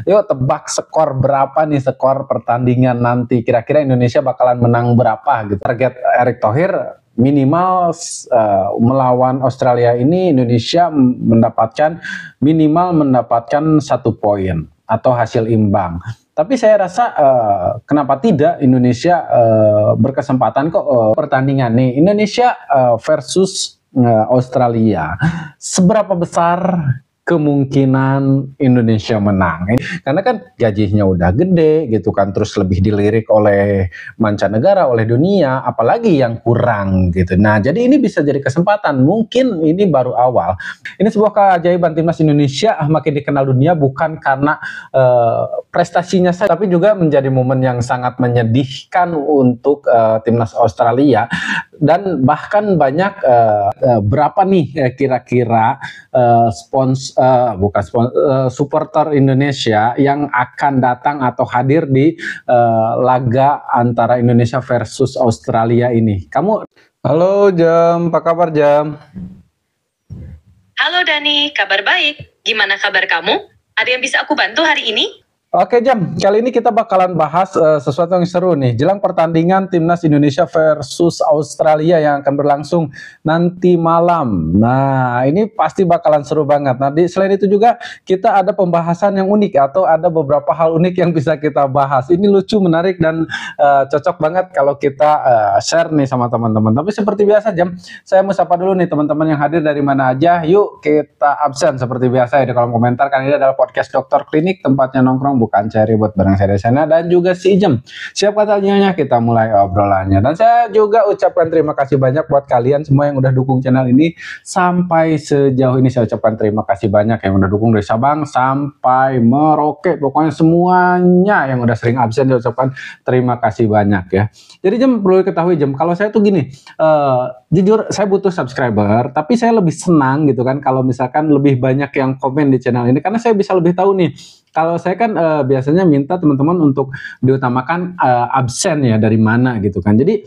Yuk tebak skor berapa nih, skor pertandingan nanti. Kira-kira Indonesia bakalan menang berapa gitu. Target Erick Thohir minimal melawan Australia ini Indonesia mendapatkan 1 poin atau hasil imbang. Tapi saya rasa kenapa tidak Indonesia berkesempatan kok pertandingan nih Indonesia versus Australia. Seberapa besar kemungkinan Indonesia menang? Karena kan gajinya udah gede gitu kan, terus lebih dilirik oleh mancanegara, oleh dunia, apalagi yang kurang gitu. Nah, jadi ini bisa jadi kesempatan. Mungkin ini baru awal. Ini sebuah keajaiban timnas Indonesia makin dikenal dunia bukan karena prestasinya saja, tapi juga menjadi momen yang sangat menyedihkan untuk timnas Australia. Dan bahkan banyak berapa nih kira-kira supporter Indonesia yang akan datang atau hadir di laga antara Indonesia versus Australia ini. Halo Jam, apa kabar Jam? Halo Dani, kabar baik. Gimana kabar kamu? Ada yang bisa aku bantu hari ini? Oke Jam, kali ini kita bakalan bahas sesuatu yang seru nih. Jelang pertandingan timnas Indonesia versus Australia yang akan berlangsung nanti malam. Nah, ini pasti bakalan seru banget. Nah, selain itu juga kita ada pembahasan yang unik atau ada beberapa hal unik yang bisa kita bahas. Ini lucu, menarik dan cocok banget kalau kita share nih sama teman-teman. Tapi seperti biasa Jam, saya mau sapa dulu nih teman-teman yang hadir dari mana aja. Yuk kita absen seperti biasa ya di kolom komentar. Karena ini adalah podcast Dokter Klinik, tempatnya nongkrong bukan cari buat bareng saya di sana dan juga si Jem. Siap katanya kita mulai obrolannya. Dan saya juga ucapkan terima kasih banyak buat kalian semua yang udah dukung channel ini sampai sejauh ini. Saya ucapkan terima kasih banyak yang udah dukung dari Sabang sampai Merauke. Pokoknya semuanya yang udah sering absen saya ucapkan terima kasih banyak ya. Jadi Jem, perlu ketahui Jem, kalau saya tuh gini, jujur saya butuh subscriber, tapi saya lebih senang gitu kan kalau misalkan lebih banyak yang komen di channel ini karena saya bisa lebih tahu nih. Kalau saya kan biasanya minta teman-teman untuk diutamakan absen ya dari mana gitu kan. Jadi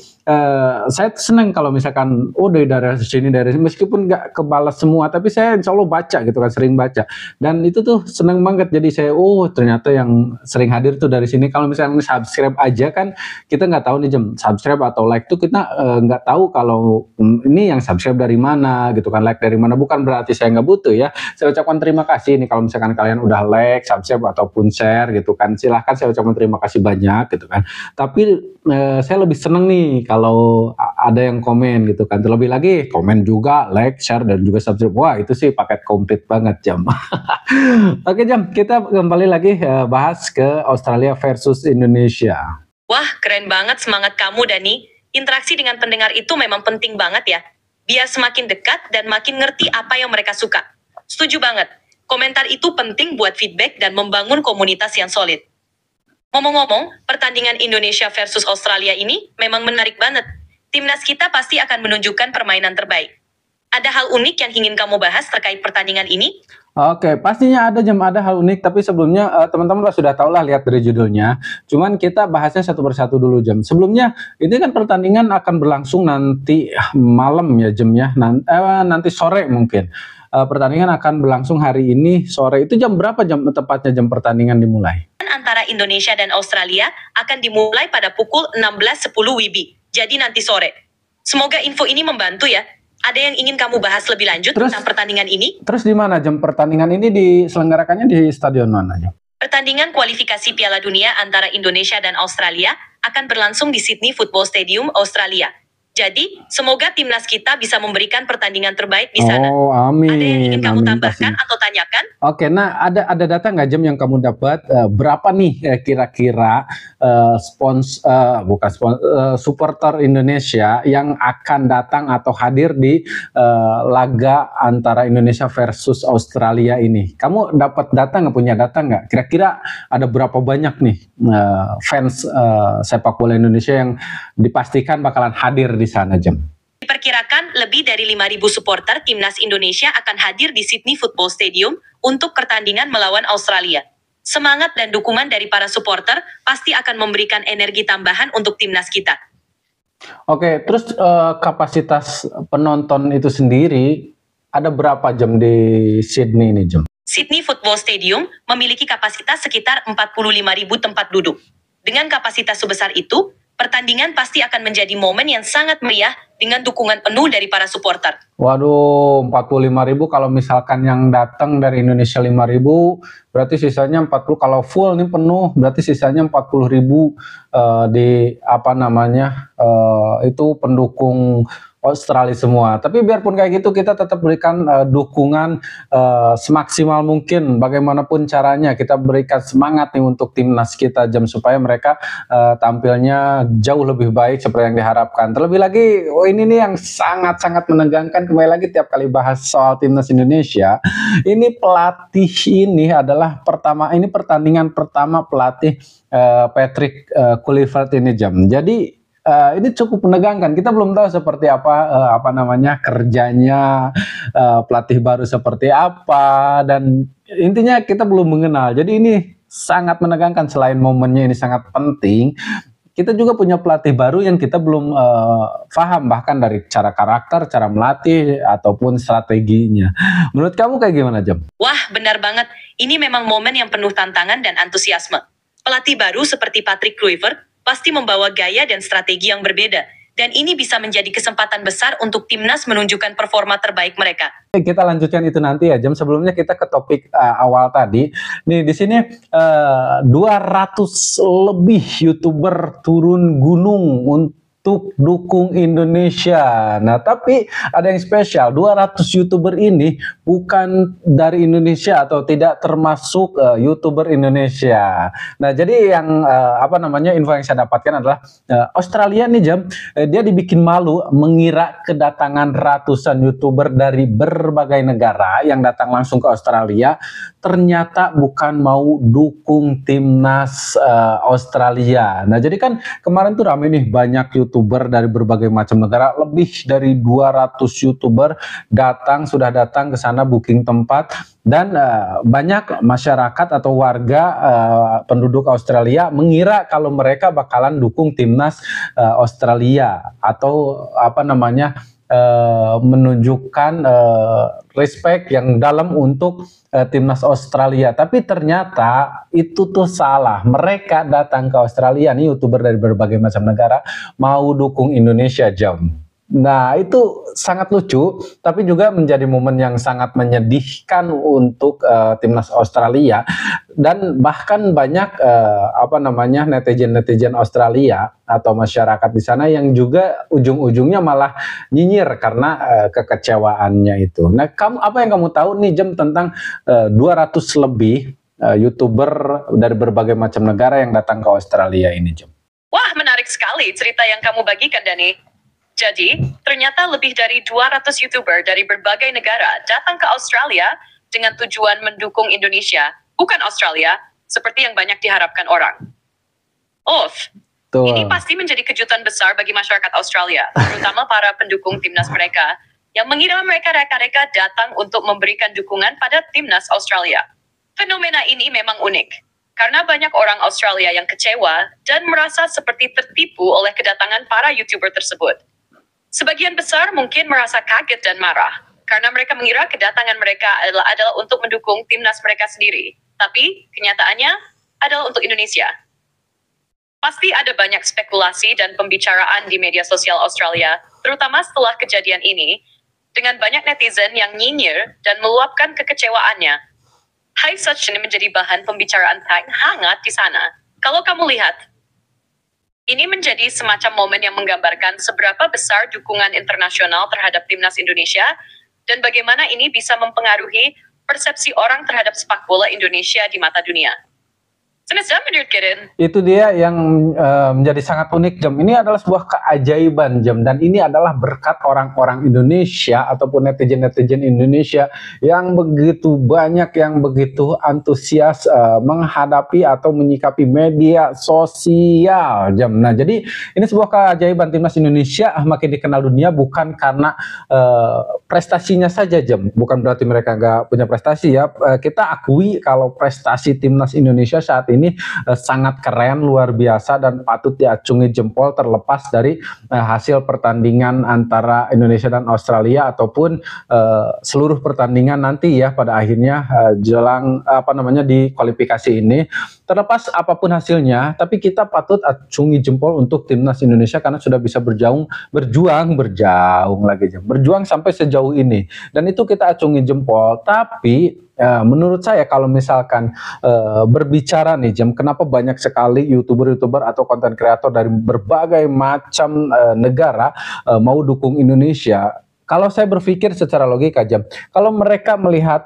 saya senang kalau misalkan dari daerah sini meskipun nggak kebalas semua, tapi saya insya Allah baca gitu kan, sering baca. Dan itu tuh senang banget. Jadi saya ternyata yang sering hadir tuh dari sini. Kalau misalnya subscribe aja kan kita nggak tahu nih Jam, subscribe atau like tuh kita nggak tahu kalau ini yang subscribe dari mana gitu kan, like dari mana. Bukan berarti saya nggak butuh ya. Saya ucapkan terima kasih nih kalau misalkan kalian udah like, subscribe ataupun share gitu kan, silahkan saya ucapkan terima kasih banyak gitu kan. Tapi saya lebih seneng nih kalau ada yang komen gitu kan, terlebih lagi komen juga, like, share dan juga subscribe. Wah itu sih paket komplit banget Jam. Oke Jam, kita kembali lagi bahas ke Australia versus Indonesia. Wah keren banget semangat kamu Dani. Interaksi dengan pendengar itu memang penting banget ya, biar semakin dekat dan makin ngerti apa yang mereka suka. Setuju banget. Komentar itu penting buat feedback dan membangun komunitas yang solid. Ngomong-ngomong, pertandingan Indonesia versus Australia ini memang menarik banget. Timnas kita pasti akan menunjukkan permainan terbaik. Ada hal unik yang ingin kamu bahas terkait pertandingan ini? Oke, pastinya ada Jam, ada hal unik. Tapi sebelumnya teman-teman sudah tahu lah lihat dari judulnya. Cuman kita bahasnya satu persatu dulu Jam. Sebelumnya ini kan pertandingan akan berlangsung nanti malam ya Jam ya. Nanti sore mungkin. Pertandingan akan berlangsung hari ini sore. Itu jam berapa Jam tepatnya Jam pertandingan dimulai? Antara Indonesia dan Australia akan dimulai pada pukul 16.10 WIB. Jadi nanti sore. Semoga info ini membantu ya. Ada yang ingin kamu bahas lebih lanjut tentang pertandingan ini? Terus di mana Jam pertandingan ini diselenggarakannya di stadion mana Jam? Pertandingan kualifikasi Piala Dunia antara Indonesia dan Australia akan berlangsung di Sydney Football Stadium, Australia. Jadi, semoga timnas kita bisa memberikan pertandingan terbaik di sana. Amin. Ada yang ingin kamu tambahkan atau tanyakan? Oke, nah ada data nggak Jam yang kamu dapat berapa nih kira-kira supporter Indonesia yang akan datang atau hadir di laga antara Indonesia versus Australia ini? Kamu dapat data nggak, punya data nggak? Kira-kira ada berapa banyak nih fans sepak bola Indonesia yang dipastikan bakalan hadir di sana Jam? Diperkirakan lebih dari 5.000 supporter timnas Indonesia akan hadir di Sydney Football Stadium untuk pertandingan melawan Australia. Semangat dan dukungan dari para supporter pasti akan memberikan energi tambahan untuk timnas kita. Oke, terus kapasitas penonton itu sendiri ada berapa Jam di Sydney ini Jam? Sydney Football Stadium memiliki kapasitas sekitar 45.000 tempat duduk. Dengan kapasitas sebesar itu, pertandingan pasti akan menjadi momen yang sangat meriah dengan dukungan penuh dari para supporter. Waduh, 45.000 kalau misalkan yang datang dari Indonesia 5.000, berarti sisanya 40. Kalau full nih penuh, berarti sisanya 40.000 di apa namanya itu pendukung Australia semua. Tapi biarpun kayak gitu, kita tetap berikan dukungan semaksimal mungkin. Bagaimanapun caranya, kita berikan semangat nih untuk timnas kita, Jam, supaya mereka tampilnya jauh lebih baik seperti yang diharapkan. Terlebih lagi, ini nih yang sangat-sangat menegangkan. Kembali lagi tiap kali bahas soal timnas Indonesia, ini pelatih ini adalah pertandingan pertama pelatih Patrick Kluivert ini, Jam. Jadi ini cukup menegangkan. Kita belum tahu seperti apa namanya kerjanya pelatih baru seperti apa, dan intinya kita belum mengenal. Jadi ini sangat menegangkan. Selain momennya ini sangat penting, kita juga punya pelatih baru yang kita belum paham, bahkan dari cara karakter, cara melatih ataupun strateginya. Menurut kamu kayak gimana, Jam? Wah, benar banget. Ini memang momen yang penuh tantangan dan antusiasme. Pelatih baru seperti Patrick Kluivert pasti membawa gaya dan strategi yang berbeda. Dan ini bisa menjadi kesempatan besar untuk timnas menunjukkan performa terbaik mereka. Kita lanjutkan itu nanti ya, Jam. Sebelumnya kita ke topik awal tadi. Nih di sini 200 lebih YouTuber turun gunung untuk dukung Indonesia. Nah, tapi ada yang spesial. 200 YouTuber ini bukan dari Indonesia atau tidak termasuk YouTuber Indonesia. Nah, jadi yang info yang saya dapatkan adalah Australia nih, Jam. Dia dibikin malu mengira kedatangan ratusan YouTuber dari berbagai negara yang datang langsung ke Australia. Ternyata bukan mau dukung timnas Australia. Nah, jadi kan kemarin tuh rame nih, banyak YouTuber dari berbagai macam negara, lebih dari 200 YouTuber sudah datang ke sana booking tempat, dan banyak masyarakat atau warga penduduk Australia mengira kalau mereka bakalan dukung timnas Australia atau menunjukkan respect yang dalam untuk timnas Australia. Tapi ternyata itu tuh salah. Mereka datang ke Australia nih, YouTuber dari berbagai macam negara, mau dukung Indonesia, Jam. Nah, itu sangat lucu, tapi juga menjadi momen yang sangat menyedihkan untuk timnas Australia. Dan bahkan banyak netizen Australia atau masyarakat di sana yang juga ujung-ujungnya malah nyinyir karena kekecewaannya itu. Nah, apa yang kamu tahu nih, Jam, tentang 200 lebih YouTuber dari berbagai macam negara yang datang ke Australia ini, Jam? Wah, menarik sekali cerita yang kamu bagikan, Dani. Jadi, ternyata lebih dari 200 YouTuber dari berbagai negara datang ke Australia dengan tujuan mendukung Indonesia, bukan Australia, seperti yang banyak diharapkan orang. Ini pasti menjadi kejutan besar bagi masyarakat Australia, terutama para pendukung timnas mereka, yang mengira mereka reka-reka datang untuk memberikan dukungan pada timnas Australia. Fenomena ini memang unik, karena banyak orang Australia yang kecewa dan merasa seperti tertipu oleh kedatangan para YouTuber tersebut. Sebagian besar mungkin merasa kaget dan marah, karena mereka mengira kedatangan mereka adalah untuk mendukung timnas mereka sendiri. Tapi, kenyataannya adalah untuk Indonesia. Pasti ada banyak spekulasi dan pembicaraan di media sosial Australia, terutama setelah kejadian ini, dengan banyak netizen yang nyinyir dan meluapkan kekecewaannya. Hal such ini menjadi bahan pembicaraan hangat di sana. Kalau kamu lihat, ini menjadi semacam momen yang menggambarkan seberapa besar dukungan internasional terhadap timnas Indonesia dan bagaimana ini bisa mempengaruhi persepsi orang terhadap sepak bola Indonesia di mata dunia. Itu dia yang menjadi sangat unik, Jam. Ini adalah sebuah keajaiban, Jam, dan ini adalah berkat orang-orang Indonesia ataupun netizen-netizen Indonesia yang begitu banyak, yang begitu antusias menghadapi atau menyikapi media sosial, Jam. Nah, jadi ini sebuah keajaiban. Timnas Indonesia makin dikenal dunia bukan karena prestasinya saja, Jam. Bukan berarti mereka nggak punya prestasi ya. Kita akui kalau prestasi timnas Indonesia saat ini sangat keren, luar biasa dan patut diacungi jempol terlepas dari hasil pertandingan antara Indonesia dan Australia ataupun seluruh pertandingan nanti ya pada akhirnya jelang di kualifikasi ini. Terlepas apapun hasilnya, tapi kita patut acungi jempol untuk timnas Indonesia karena sudah bisa berjuang sampai sejauh ini, dan itu kita acungi jempol. Tapi menurut saya kalau misalkan berbicara nih Jam, kenapa banyak sekali youtuber atau konten kreator dari berbagai macam negara mau dukung Indonesia. Kalau saya berpikir secara logika Jam, kalau mereka melihat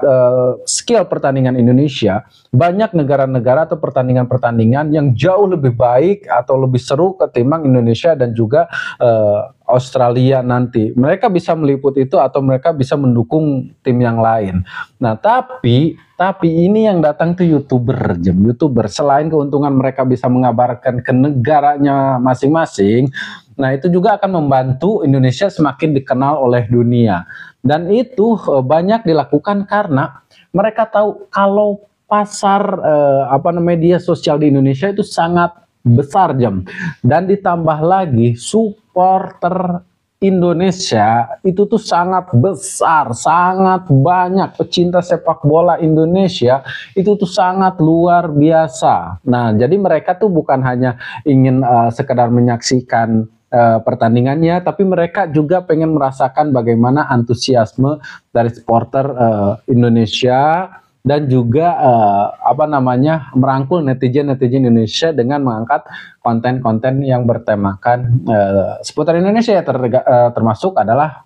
skill pertandingan Indonesia, banyak negara-negara atau pertandingan-pertandingan yang jauh lebih baik atau lebih seru ketimbang Indonesia dan juga Australia nanti. Mereka bisa meliput itu atau mereka bisa mendukung tim yang lain. Nah, tapi ini yang datang tuh YouTuber. Selain keuntungan mereka bisa mengabarkan ke negaranya masing-masing, nah itu juga akan membantu Indonesia semakin dikenal oleh dunia. Dan itu banyak dilakukan karena mereka tahu kalau pasar media sosial di Indonesia itu sangat besar Jam. Dan ditambah lagi supporter Indonesia itu tuh sangat besar, sangat banyak. Pecinta sepak bola Indonesia itu tuh sangat luar biasa. Nah, jadi mereka tuh bukan hanya ingin sekedar menyaksikan pertandingannya, tapi mereka juga pengen merasakan bagaimana antusiasme dari supporter Indonesia dan juga merangkul netizen Indonesia dengan mengangkat konten-konten yang bertemakan seputar Indonesia ya, termasuk adalah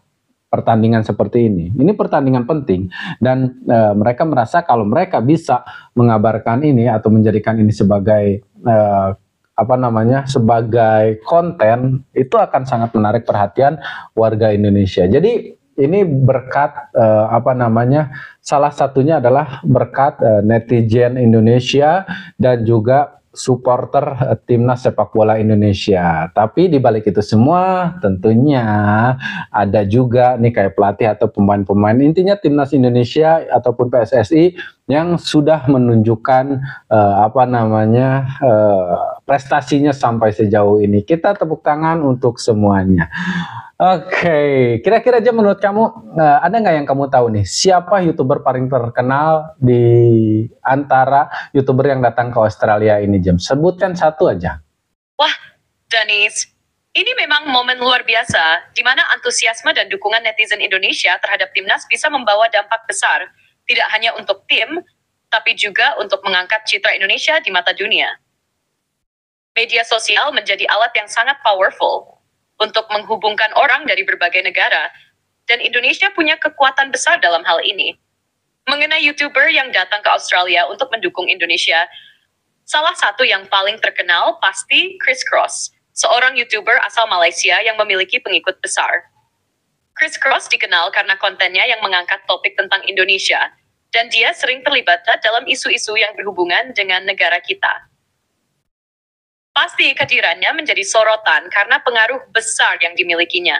pertandingan seperti ini. Ini pertandingan penting dan mereka merasa kalau mereka bisa mengabarkan ini atau menjadikan ini sebagai sebagai konten, itu akan sangat menarik perhatian warga Indonesia. Jadi ini berkat salah satunya adalah berkat netizen Indonesia dan juga supporter timnas sepak bola Indonesia. Tapi di balik itu semua tentunya ada juga nih kayak pelatih atau pemain-pemain, intinya timnas Indonesia ataupun PSSI yang sudah menunjukkan prestasinya sampai sejauh ini. Kita tepuk tangan untuk semuanya. Oke, kira-kira aja menurut kamu ada nggak yang kamu tahu nih siapa YouTuber paling terkenal di antara YouTuber yang datang ke Australia ini Jam? Sebutkan satu aja. Wah, Danis, ini memang momen luar biasa di mana antusiasme dan dukungan netizen Indonesia terhadap timnas bisa membawa dampak besar, tidak hanya untuk tim, tapi juga untuk mengangkat citra Indonesia di mata dunia. Media sosial menjadi alat yang sangat powerful untuk menghubungkan orang dari berbagai negara, dan Indonesia punya kekuatan besar dalam hal ini. Mengenai YouTuber yang datang ke Australia untuk mendukung Indonesia, salah satu yang paling terkenal pasti Chris Cross, seorang YouTuber asal Malaysia yang memiliki pengikut besar. Chris Cross dikenal karena kontennya yang mengangkat topik tentang Indonesia, dan dia sering terlibat dalam isu-isu yang berhubungan dengan negara kita. Pasti kehadirannya menjadi sorotan karena pengaruh besar yang dimilikinya.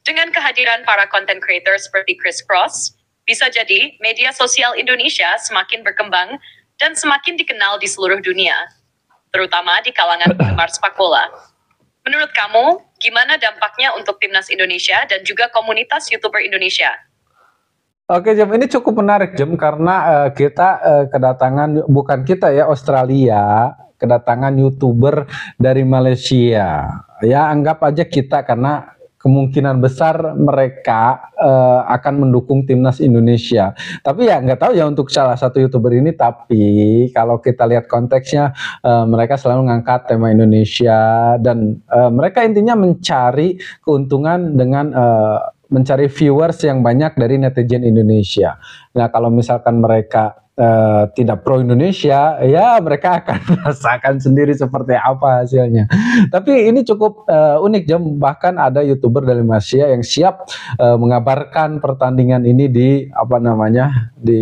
Dengan kehadiran para content creator seperti Chris Cross, bisa jadi media sosial Indonesia semakin berkembang dan semakin dikenal di seluruh dunia, terutama di kalangan penggemar sepak bola. Menurut kamu, gimana dampaknya untuk timnas Indonesia dan juga komunitas YouTuber Indonesia? Oke Jam, ini cukup menarik Jam karena kita kedatangan, bukan kita ya, Australia kedatangan YouTuber dari Malaysia. Ya anggap aja kita, karena kemungkinan besar mereka akan mendukung timnas Indonesia. Tapi ya nggak tahu ya untuk salah satu YouTuber ini, tapi kalau kita lihat konteksnya mereka selalu mengangkat tema Indonesia dan mereka intinya mencari keuntungan dengan mencari viewers yang banyak dari netizen Indonesia. Nah kalau misalkan mereka tidak pro Indonesia, ya mereka akan merasakan sendiri seperti apa hasilnya. Tapi ini cukup unik Jam, bahkan ada YouTuber dari Malaysia yang siap mengabarkan pertandingan ini di di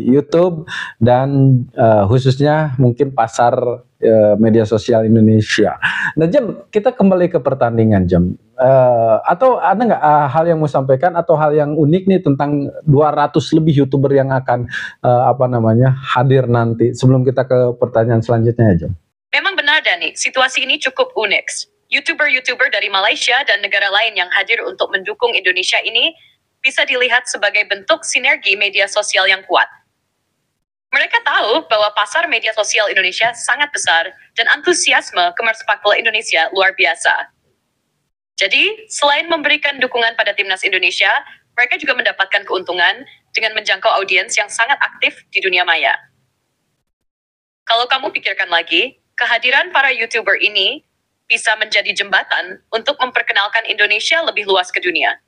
YouTube dan khususnya mungkin pasar media sosial Indonesia. Nah Jam, kita kembali ke pertandingan Jam. Atau ada nggak hal yang mau sampaikan atau hal yang unik nih tentang 200 lebih YouTuber yang akan hadir nanti sebelum kita ke pertanyaan selanjutnya ya Jam? Memang benar Dani, situasi ini cukup unik. YouTuber-YouTuber dari Malaysia dan negara lain yang hadir untuk mendukung Indonesia ini bisa dilihat sebagai bentuk sinergi media sosial yang kuat. Mereka tahu bahwa pasar media sosial Indonesia sangat besar dan antusiasme gemar sepak bola Indonesia luar biasa. Jadi, selain memberikan dukungan pada timnas Indonesia, mereka juga mendapatkan keuntungan dengan menjangkau audiens yang sangat aktif di dunia maya. Kalau kamu pikirkan lagi, kehadiran para YouTuber ini bisa menjadi jembatan untuk memperkenalkan Indonesia lebih luas ke dunia.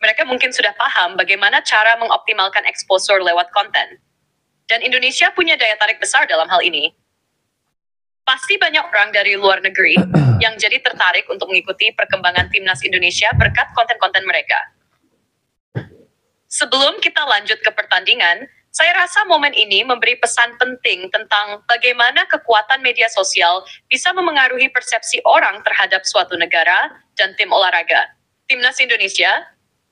Mereka mungkin sudah paham bagaimana cara mengoptimalkan exposure lewat konten. Dan Indonesia punya daya tarik besar dalam hal ini. Pasti banyak orang dari luar negeri yang jadi tertarik untuk mengikuti perkembangan timnas Indonesia berkat konten-konten mereka. Sebelum kita lanjut ke pertandingan, saya rasa momen ini memberi pesan penting tentang bagaimana kekuatan media sosial bisa memengaruhi persepsi orang terhadap suatu negara dan tim olahraga. Timnas Indonesia,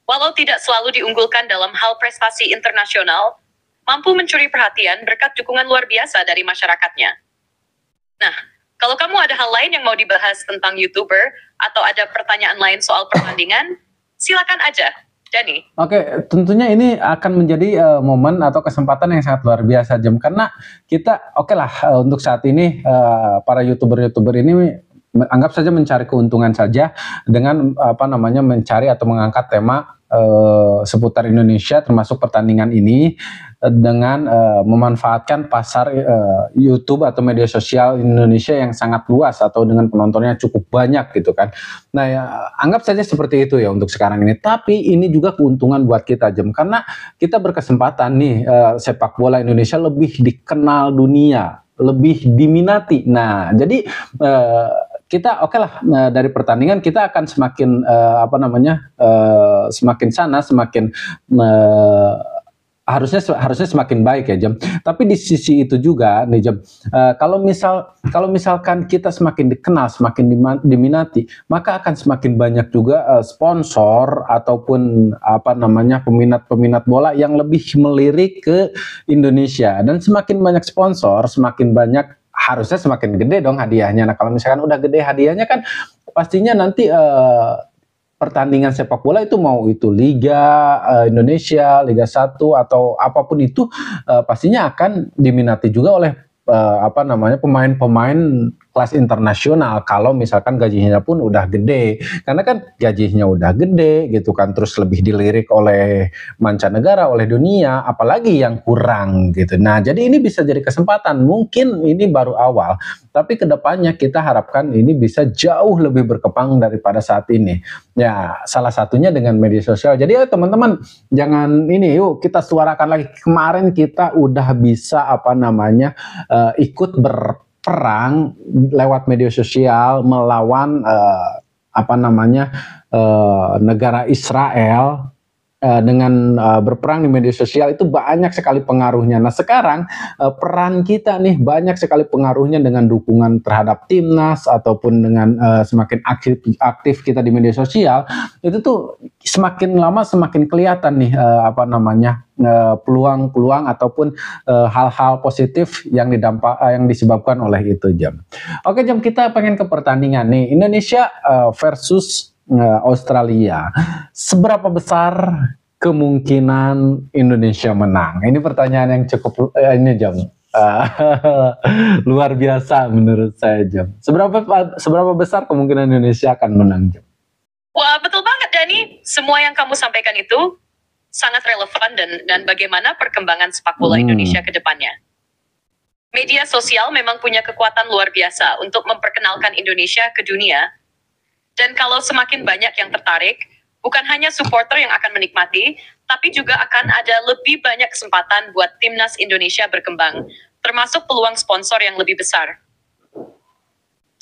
walau tidak selalu diunggulkan dalam hal prestasi internasional, mampu mencuri perhatian berkat dukungan luar biasa dari masyarakatnya. Nah, kalau kamu ada hal lain yang mau dibahas tentang YouTuber atau ada pertanyaan lain soal pertandingan, silakan aja. Dani. Oke, tentunya ini akan menjadi momen atau kesempatan yang sangat luar biasa Jam, karena kita untuk saat ini para YouTuber ini anggap saja mencari keuntungan saja dengan mencari atau mengangkat tema seputar Indonesia termasuk pertandingan ini dengan memanfaatkan pasar YouTube atau media sosial Indonesia yang sangat luas atau dengan penontonnya cukup banyak gitu kan. Nah ya, anggap saja seperti itu ya untuk sekarang ini. Tapi ini juga keuntungan buat kita Jam, karena kita berkesempatan nih sepak bola Indonesia lebih dikenal dunia, lebih diminati. Nah jadi kita dari pertandingan kita akan semakin semakin sana semakin harusnya semakin baik ya Jam. Tapi di sisi itu juga nih Jam, kalau misalkan kita semakin dikenal, semakin diminati, maka akan semakin banyak juga sponsor ataupun peminat bola yang lebih melirik ke Indonesia. Dan semakin banyak sponsor, semakin banyak harusnya semakin gede dong hadiahnya. Nah kalau misalkan udah gede hadiahnya kan pastinya nanti pertandingan sepak bola itu mau itu Liga Indonesia, Liga 1 atau apapun itu pastinya akan diminati juga oleh pemain-pemain kelas internasional kalau misalkan gajinya pun udah gede, karena kan gajinya udah gede gitu kan, terus lebih dilirik oleh mancanegara, oleh dunia, apalagi yang kurang gitu. Nah jadi ini bisa jadi kesempatan, mungkin ini baru awal, tapi kedepannya kita harapkan ini bisa jauh lebih berkembang daripada saat ini. Ya salah satunya dengan media sosial. Jadi ya teman-teman jangan yuk kita suarakan lagi. Kemarin kita udah bisa ikut berperang lewat media sosial melawan negara Israel dengan berperang di media sosial itu banyak sekali pengaruhnya. Nah sekarang peran kita nih banyak sekali pengaruhnya dengan dukungan terhadap timnas ataupun dengan semakin aktif kita di media sosial, itu tuh semakin lama semakin kelihatan nih peluang-peluang ataupun hal-hal positif yang disebabkan oleh itu Jam. Oke Jam, kita pengen ke pertandingan nih Indonesia versus Australia. Seberapa besar kemungkinan Indonesia menang? Ini pertanyaan yang cukup ini Jam. Luar biasa menurut saya Jam. Seberapa besar kemungkinan Indonesia akan menang Jam? Wah betul banget Dani. Semua yang kamu sampaikan itu sangat relevan dan bagaimana perkembangan sepak bola Indonesia ke depannya. Media sosial memang punya kekuatan luar biasa untuk memperkenalkan Indonesia ke dunia. Dan kalau semakin banyak yang tertarik, bukan hanya supporter yang akan menikmati, tapi juga akan ada lebih banyak kesempatan buat timnas Indonesia berkembang, termasuk peluang sponsor yang lebih besar.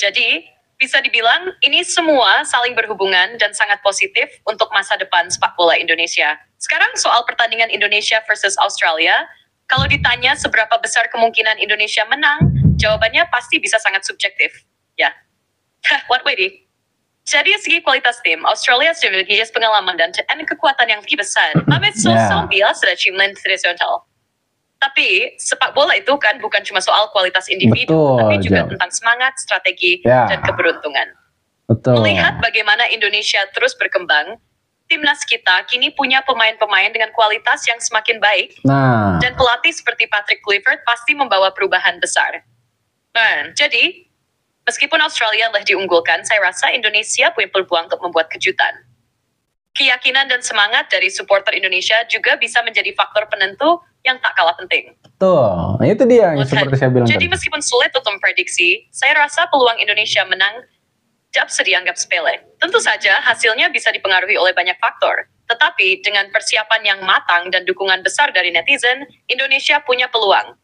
Jadi, bisa dibilang ini semua saling berhubungan dan sangat positif untuk masa depan sepak bola Indonesia. Sekarang soal pertandingan Indonesia versus Australia, Kalau ditanya seberapa besar kemungkinan Indonesia menang, jawabannya pasti bisa sangat subjektif. Ya. What way, Di? Jadi segi kualitas tim, Australia sudah memiliki pengalaman dan kekuatan yang lebih besar. Amit sosok biasa dan cimlen tradisional. Tapi sepak bola itu kan bukan cuma soal kualitas individu, tapi juga tentang semangat, strategi, dan keberuntungan. Betul. Melihat bagaimana Indonesia terus berkembang, timnas kita kini punya pemain-pemain dengan kualitas yang semakin baik, dan pelatih seperti Patrick Kluivert pasti membawa perubahan besar. Jadi, meskipun Australia lebih diunggulkan, saya rasa Indonesia punya peluang untuk membuat kejutan. Keyakinan dan semangat dari supporter Indonesia juga bisa menjadi faktor penentu yang tak kalah penting. Tuh, itu dia yang seperti saya bilang. Jadi meskipun sulit untuk memprediksi, saya rasa peluang Indonesia menang tidak bisa dianggap sepele. Tentu saja hasilnya bisa dipengaruhi oleh banyak faktor. Tetapi dengan persiapan yang matang dan dukungan besar dari netizen, Indonesia punya peluang.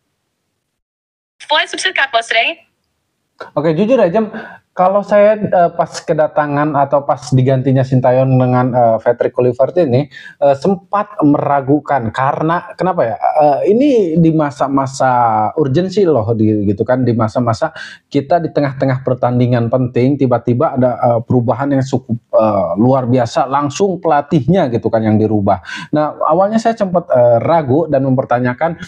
Oke, jujur aja, kalau saya pas kedatangan atau pas digantinya Sintayong dengan Patrick Kluivert ini sempat meragukan karena kenapa ya? Ini di masa-masa urgensi loh, gitu kan, di masa-masa kita di tengah-tengah pertandingan penting tiba-tiba ada perubahan yang cukup luar biasa, langsung pelatihnya gitu kan yang dirubah. Nah, awalnya saya sempat ragu dan mempertanyakan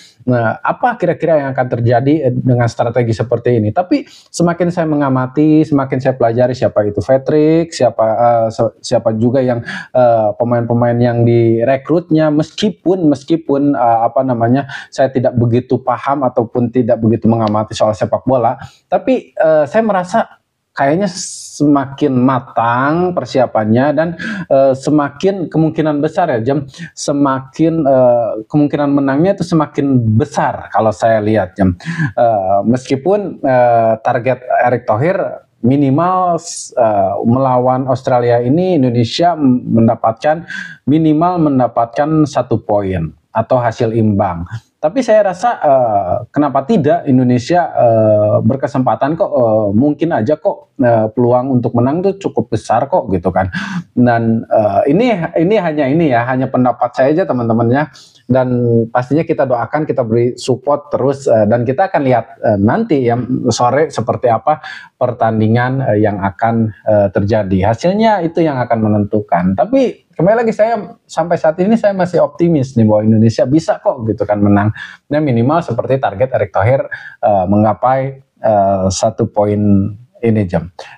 apa kira-kira yang akan terjadi dengan strategi seperti ini. Tapi semakin saya mengamati, semakin saya pelajari siapa itu Patrick, siapa juga yang pemain-pemain yang direkrutnya, meskipun saya tidak begitu paham ataupun tidak begitu mengamati soal sepak bola, tapi saya merasa kayaknya semakin matang persiapannya dan semakin kemungkinan besar ya semakin kemungkinan menangnya itu semakin besar kalau saya lihat meskipun target Erick Thohir minimal melawan Australia ini Indonesia minimal mendapatkan 1 poin atau hasil imbang. Tapi saya rasa kenapa tidak Indonesia berkesempatan kok, mungkin aja kok peluang untuk menang tuh cukup besar kok gitu kan. Dan ini hanya pendapat saya aja teman-temannya, dan pastinya kita doakan, kita beri support terus dan kita akan lihat nanti ya sore seperti apa pertandingan yang akan terjadi. Hasilnya itu yang akan menentukan. Tapi kembali lagi, saya sampai saat ini saya masih optimis nih bahwa Indonesia bisa kok gitu kan menang. Dan minimal seperti target Erick Thohir menggapai 1 poin ini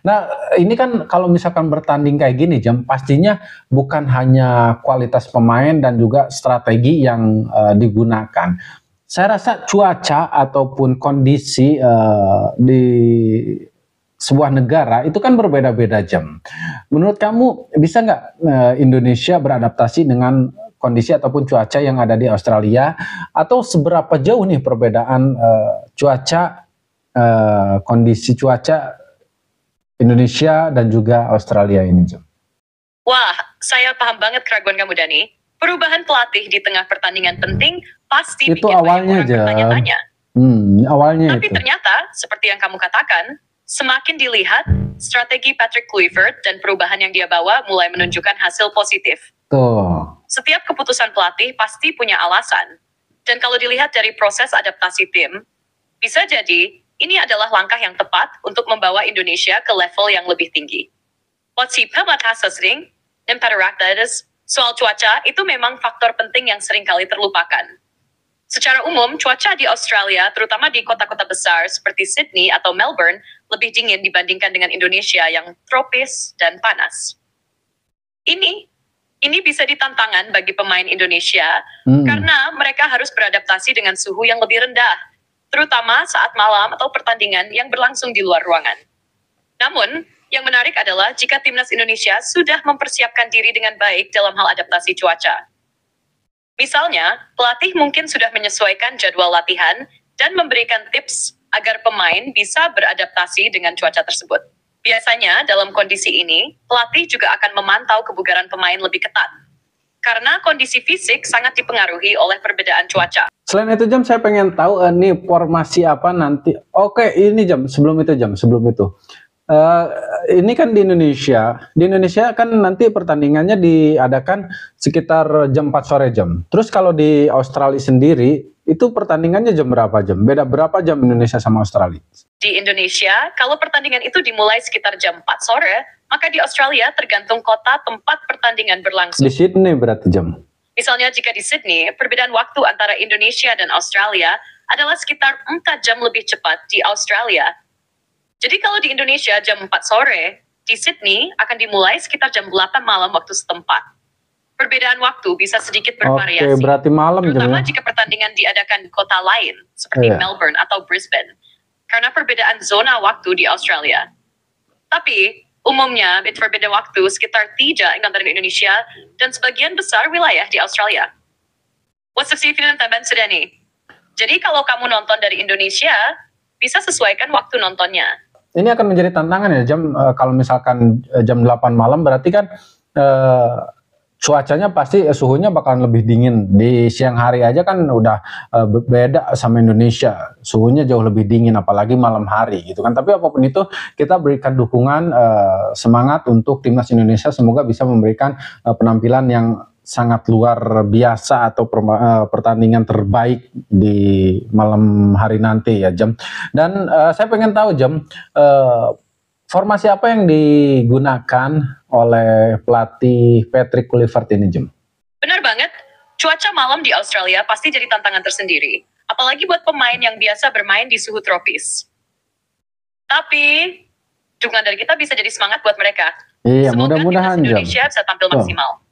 Nah, ini kan kalau misalkan bertanding kayak gini pastinya bukan hanya kualitas pemain dan juga strategi yang digunakan. Saya rasa cuaca ataupun kondisi di sebuah negara itu kan berbeda-beda Menurut kamu bisa nggak Indonesia beradaptasi dengan kondisi ataupun cuaca yang ada di Australia, atau seberapa jauh nih perbedaan kondisi cuaca Indonesia dan juga Australia ini Wah, saya paham banget keraguan kamu Dani. Perubahan pelatih di tengah pertandingan penting pasti itu bikin awalnya banyak orang bertanya-tanya. Awalnya Tapi itu. Ternyata seperti yang kamu katakan, semakin dilihat, strategi Patrick Kluivert dan perubahan yang dia bawa mulai menunjukkan hasil positif. Tuh. Setiap keputusan pelatih pasti punya alasan. Dan kalau dilihat dari proses adaptasi tim, bisa jadi ini adalah langkah yang tepat untuk membawa Indonesia ke level yang lebih tinggi. Dan pada soal cuaca itu memang faktor penting yang seringkali terlupakan. Secara umum, cuaca di Australia, terutama di kota-kota besar seperti Sydney atau Melbourne, lebih dingin dibandingkan dengan Indonesia yang tropis dan panas. Ini bisa ditantangan bagi pemain Indonesia karena mereka harus beradaptasi dengan suhu yang lebih rendah, terutama saat malam atau pertandingan yang berlangsung di luar ruangan. Namun, yang menarik adalah jika timnas Indonesia sudah mempersiapkan diri dengan baik dalam hal adaptasi cuaca. Misalnya, pelatih mungkin sudah menyesuaikan jadwal latihan dan memberikan tips agar pemain bisa beradaptasi dengan cuaca tersebut. Biasanya, dalam kondisi ini, pelatih juga akan memantau kebugaran pemain lebih ketat. Karena kondisi fisik sangat dipengaruhi oleh perbedaan cuaca. Selain itu saya pengen tahu nih formasi apa nanti. Oke, ini sebelum itu. ini kan di Indonesia kan nanti pertandingannya diadakan sekitar jam 4 sore jam. Terus kalau di Australia sendiri itu pertandingannya jam berapa jam? Beda berapa jam Indonesia sama Australia? Di Indonesia, kalau pertandingan itu dimulai sekitar jam 4 sore, maka di Australia tergantung kota tempat pertandingan berlangsung. Di Sydney berarti jam. Misalnya jika di Sydney, perbedaan waktu antara Indonesia dan Australia adalah sekitar 4 jam lebih cepat di Australia. Jadi kalau di Indonesia jam 4 sore, di Sydney akan dimulai sekitar jam 8 malam waktu setempat. Perbedaan waktu bisa sedikit bervariasi. Oke, berarti malam terutama jamnya. jika pertandingan diadakan di kota lain, seperti Melbourne atau Brisbane, karena perbedaan zona waktu di Australia. Tapi, umumnya berbeda waktu sekitar 3 dengan Indonesia dan sebagian besar wilayah di Australia. What's the difference tambahan sudah nih? Jadi kalau kamu nonton dari Indonesia, bisa sesuaikan waktu nontonnya. Ini akan menjadi tantangan ya kalau misalkan jam 8 malam berarti kan cuacanya pasti suhunya bakalan lebih dingin. Di siang hari aja kan udah beda sama Indonesia, suhunya jauh lebih dingin apalagi malam hari gitu kan. Tapi apapun itu kita berikan dukungan semangat untuk timnas Indonesia, semoga bisa memberikan penampilan yang sangat luar biasa atau pertandingan terbaik di malam hari nanti ya Jam. Dan saya pengen tahu Jam, formasi apa yang digunakan oleh pelatih Patrick Kluivert ini Jam? Benar banget, cuaca malam di Australia pasti jadi tantangan tersendiri, apalagi buat pemain yang biasa bermain di suhu tropis. Tapi dukungan dari kita bisa jadi semangat buat mereka. Iya, semoga mudah-mudahan timnas Indonesia bisa tampil maksimal.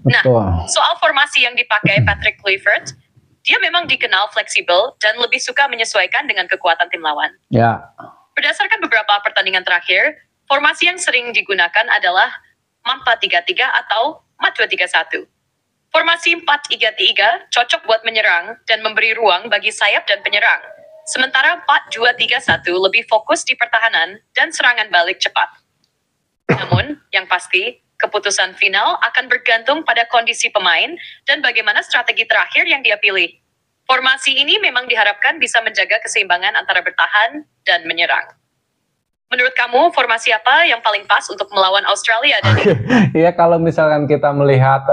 Nah, soal formasi yang dipakai Patrick Kluivert, dia memang dikenal fleksibel dan lebih suka menyesuaikan dengan kekuatan tim lawan. Ya. Berdasarkan beberapa pertandingan terakhir, formasi yang sering digunakan adalah 4-3-3 atau 4-2-3-1. Formasi 4-3-3 cocok buat menyerang dan memberi ruang bagi sayap dan penyerang. Sementara 4-2-3-1 lebih fokus di pertahanan dan serangan balik cepat. Namun, yang pasti, keputusan final akan bergantung pada kondisi pemain dan bagaimana strategi terakhir yang dia pilih. Formasi ini memang diharapkan bisa menjaga keseimbangan antara bertahan dan menyerang. Menurut kamu, formasi apa yang paling pas untuk melawan Australia? Iya, kalau misalkan kita melihat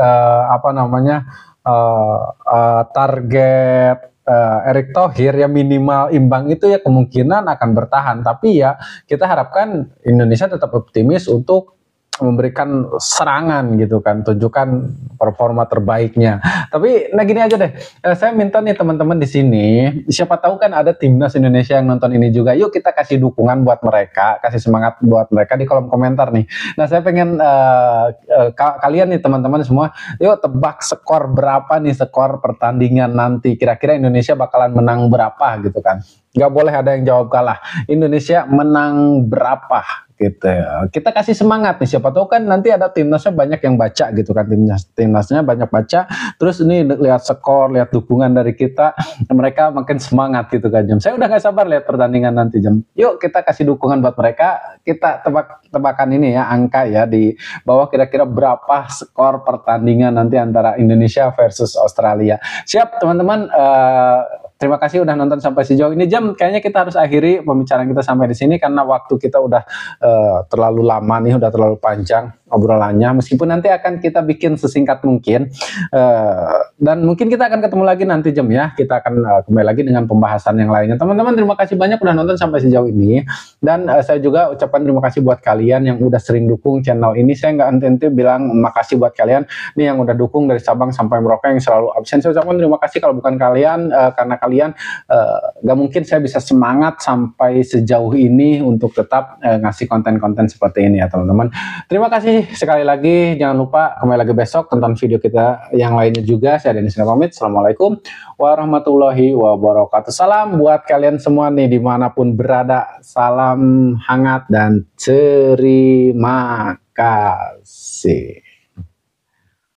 target Erick Thohir ya minimal imbang itu ya kemungkinan akan bertahan. Tapi ya kita harapkan Indonesia tetap optimis untuk memberikan serangan gitu kan, tunjukkan performa terbaiknya. Tapi nah gini aja deh, saya minta nih teman-teman di sini, siapa tahu kan ada timnas Indonesia yang nonton ini juga, yuk kita kasih dukungan buat mereka, kasih semangat buat mereka di kolom komentar nih. Nah saya pengen kalian nih teman-teman semua, yuk tebak skor berapa nih, skor pertandingan nanti, kira-kira Indonesia bakalan menang berapa gitu kan. Nggak boleh ada yang jawab kalah, Indonesia menang berapa gitu. Kita kasih semangat nih, siapa tahu kan nanti ada timnasnya banyak yang baca gitu kan, timnasnya banyak baca, terus ini lihat skor, lihat dukungan dari kita, mereka makin semangat gitu kan Jam. Saya udah gak sabar lihat pertandingan nanti Jam. Yuk kita kasih dukungan buat mereka, kita tebakan ini ya, angka ya di bawah, kira-kira berapa skor pertandingan nanti antara Indonesia versus Australia. Siap teman-teman. Terima kasih udah nonton sampai sejauh ini Jam. Kayaknya kita harus akhiri pembicaraan kita sampai di sini karena waktu kita udah terlalu lama nih, udah terlalu panjang obrolannya. Meskipun nanti akan kita bikin sesingkat mungkin dan mungkin kita akan ketemu lagi nanti Jam ya. Kita akan kembali lagi dengan pembahasan yang lainnya. Teman-teman terima kasih banyak udah nonton sampai sejauh ini dan saya juga ucapkan terima kasih buat kalian yang udah sering dukung channel ini. Saya nggak henti-henti bilang makasih buat kalian nih yang udah dukung dari Sabang sampai Merauke yang selalu absen. Saya ucapkan terima kasih, kalau bukan kalian karena kalian gak mungkin saya bisa semangat sampai sejauh ini untuk tetap ngasih konten-konten seperti ini ya teman-teman. Terima kasih sekali lagi, jangan lupa kembali lagi besok tonton video kita yang lainnya juga. Saya Denny Sina pamit. Assalamualaikum warahmatullahi wabarakatuh. Salam buat kalian semua nih dimanapun berada, salam hangat dan terima kasih.